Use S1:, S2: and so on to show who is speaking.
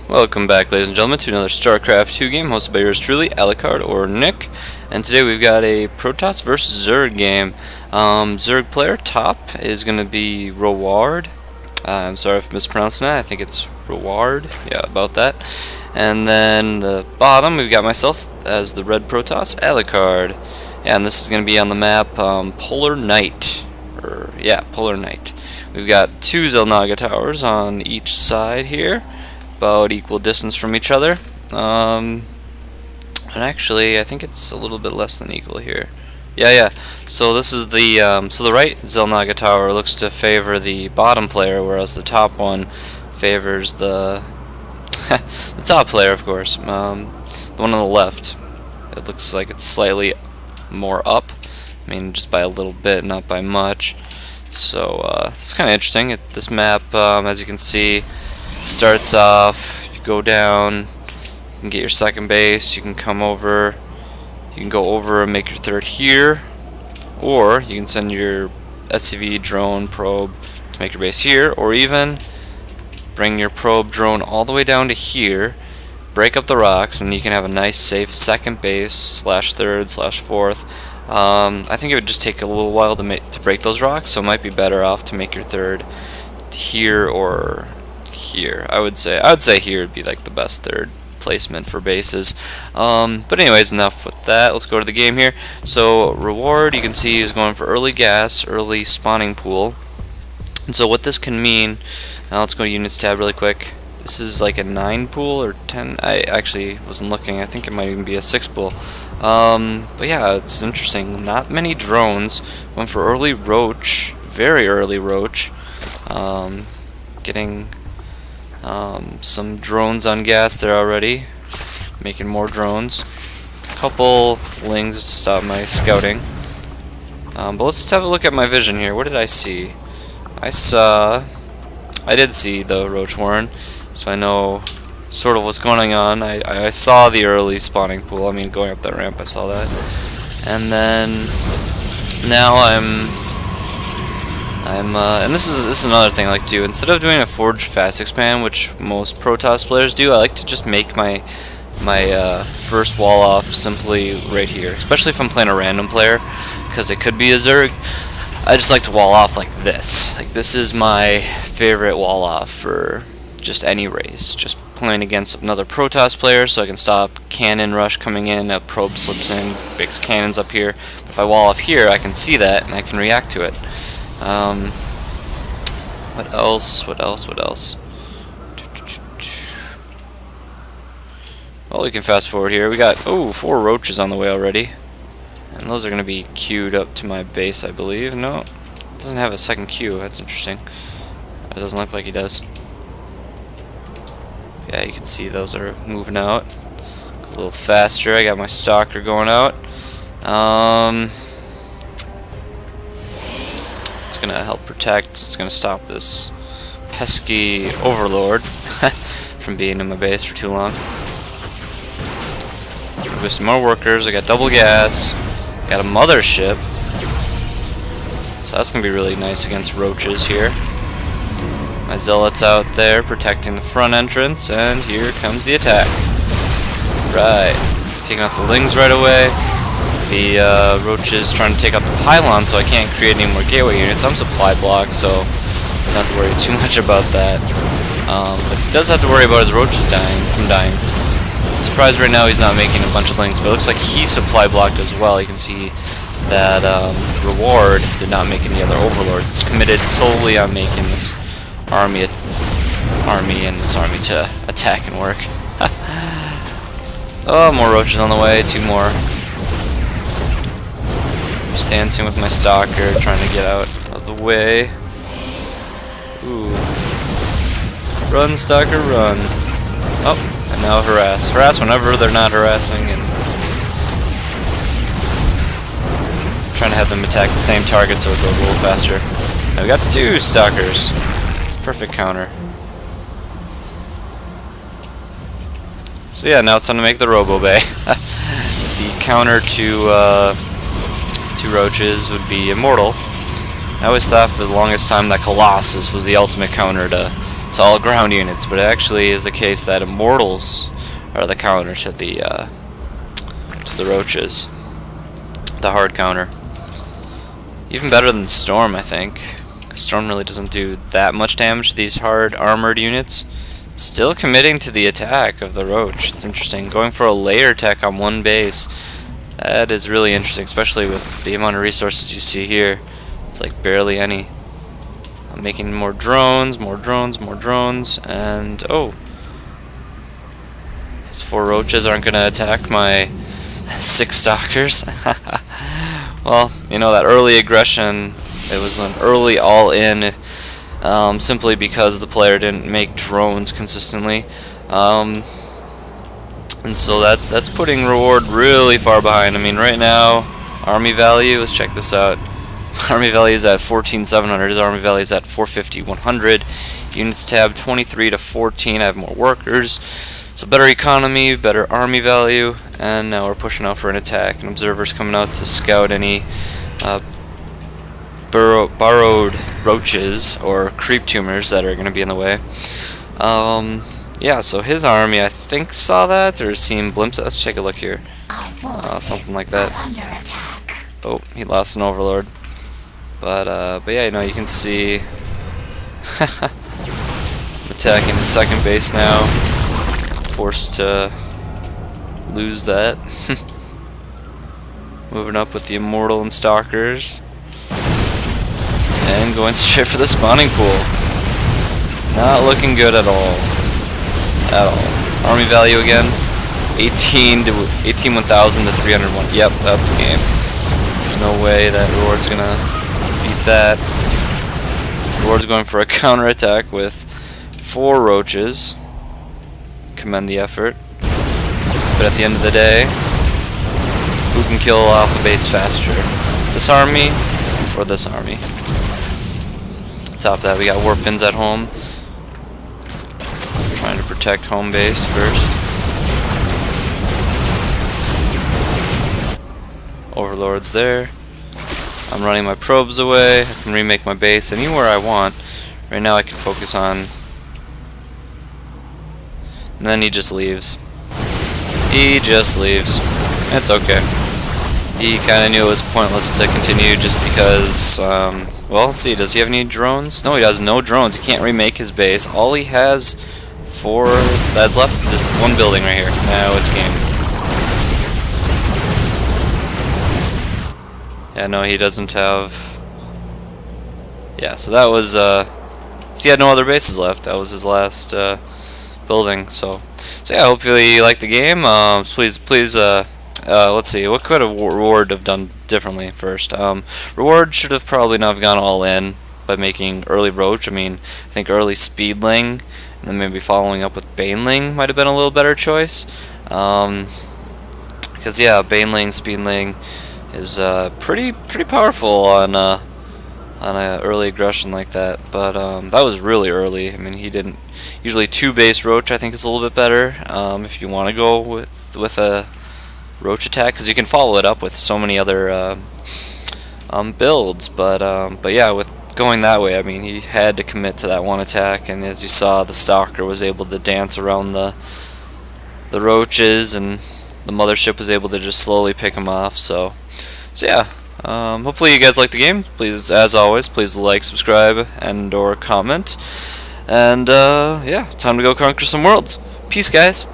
S1: Welcome back, ladies and gentlemen, to another Starcraft 2 game hosted by yours truly, Alakard or Nick. And today we've got a Protoss versus Zerg game. Zerg player top is going to be Roward. I'm sorry if I'm mispronouncing that. I think it's Roward. Yeah, about that. And then the bottom, we've got myself as the red Protoss, Alakard. Yeah, and this is going to be on the map Polar Night. Polar Night. We've got two Xel'Naga towers on each side here, about equal distance from each other. And actually, I think it's a little bit less than equal here. Yeah. So this is the the right Xel'Naga tower looks to favor the bottom player, whereas the top one favors the the top player, of course. The one on the left, it looks like it's slightly more up. I mean, just by a little bit, not by much. So it's kind of interesting. This map, as you can see, it starts off. You go down. You can get your second base. You can come over. You can go over and make your third here, or you can send your SCV drone probe to make your base here, or even bring your probe drone all the way down to here, break up the rocks, and you can have a nice safe second base slash third slash fourth. I think it would just take a little while to break those rocks, so it might be better off to make your third here or here. I would say here would be like the best third placement for bases. But anyways, enough with that. Let's go to the game here. So Reward, you can see, is going for early gas, early spawning pool. And so what this can mean, now let's go to units tab really quick. This is like a 9 pool or 10. I actually wasn't looking. I think it might even be a 6 pool. But yeah, it's interesting. Not many drones. Went for early roach, very early roach. Getting some drones on gas there already. Making more drones. Couple lings to stop my scouting. But let's have a look at my vision here. What did I see? I did see the roach warren, so I know sort of what's going on. I saw the early spawning pool. I mean, going up that ramp, I saw that. And then now and this is another thing I like to do. Instead of doing a forge fast expand, which most Protoss players do, I like to just make my first wall off simply right here. Especially if I'm playing a random player, because it could be a Zerg. I just like to wall off like this. Like, this is my favorite wall off for just any race. Just playing against another Protoss player, so I can stop cannon rush coming in. A probe slips in, big cannons up here. But if I wall off here, I can see that and I can react to it. What else? Well, we can fast forward here. We got 4 roaches on the way already. And those are going to be queued up to my base, I believe. No, it doesn't have a second queue. That's interesting. It doesn't look like he does. Yeah, you can see those are moving out a little faster. I got my stalker going out. It's going to help protect. It's going to stop this pesky overlord from being in my base for too long. With some more workers. I got double gas. Got a mothership, so that's going to be really nice against roaches here. My zealots out there protecting the front entrance, and here comes the attack. Right, taking out the lings right away. The roaches trying to take out the pylon, so I can't create any more gateway units. I'm supply blocked, so I don't have to worry too much about that. But he does have to worry about his roaches dying. I'm surprised right now he's not making a bunch of lings, but it looks like he's supply blocked as well. You can see that Reward did not make any other overlords. Committed solely on making this army to attack and work. Oh, more roaches on the way. 2 more. Just dancing with my stalker, trying to get out of the way. Ooh. Run, stalker, run. Oh. And now harass. Harass whenever they're not harassing, and trying to have them attack the same target so it goes a little faster. Now we got 2 stalkers. Perfect counter. So yeah, now it's time to make the Robo Bay. The counter to roaches would be immortal. I always thought for the longest time that Colossus was the ultimate counter to to all ground units, but it actually is the case that Immortals are the counter to the Roaches, the hard counter. Even better than Storm, I think. Storm really doesn't do that much damage to these hard armored units. Still committing to the attack of the Roach. It's interesting. Going for a layer attack on one base. That is really interesting, especially with the amount of resources you see here. It's like barely any. I'm making more drones, more drones, more drones, and oh. These 4 Roaches aren't going to attack my 6 Stalkers. Well, you know, that early aggression, it was an early all-in, simply because the player didn't make drones consistently. And so that's putting Reward really far behind. I mean, right now, army value, let's check this out. Army value is at 14,700. His army value is at 450, 100. Units tab 23 to 14. I have more workers. So better economy, better army value, and now we're pushing out for an attack. And observers coming out to scout any burrowed roaches or creep tumors that are going to be in the way. Yeah, so his army, I think, saw that or seen blimps. Let's take a look here. Something like that. Oh, he lost an overlord. But yeah, you know, you can see I'm attacking his second base now. Forced to lose that. Moving up with the Immortal and Stalkers. And going straight for the spawning pool. Not looking good at all. At all. Army value again. 1,000 to 301. Yep, that's a game. There's no way that Reward's gonna beat that. Reward's going for a counterattack with 4 Roaches. Commend the effort. But at the end of the day, who can kill off a base faster? This army or this army? Top of that, we got warp pins at home. Trying to protect home base first. Overlords there. I'm running my probes away. I can remake my base anywhere I want. Right now I can focus on. And then he just leaves. He just leaves. It's okay. He kind of knew it was pointless to continue just because, well, let's see, does he have any drones? No, he has no drones. He can't remake his base. All he has that's left is just one building right here. Now it's game. Yeah, no, he doesn't have. Yeah, so that was, so he had no other bases left. That was his last, building. So yeah, hopefully you like the game. Please, let's see, what could a Reward have done differently first? Reward should have probably not gone all in by making early Roach. I mean, I think early Speedling and then maybe following up with Baneling might have been a little better choice. Because yeah, Baneling, Speedling is pretty powerful on a early aggression like that. But that was really early. I mean, he didn't. Usually 2 base Roach I think is a little bit better if you want to go with a Roach attack, because you can follow it up with so many other builds. But yeah, with going that way, I mean, he had to commit to that one attack, and as you saw, the Stalker was able to dance around the Roaches, and the Mothership was able to just slowly pick him off. So yeah, hopefully you guys like the game. Please, as always, please like, subscribe, and or comment. And yeah, time to go conquer some worlds. Peace, guys.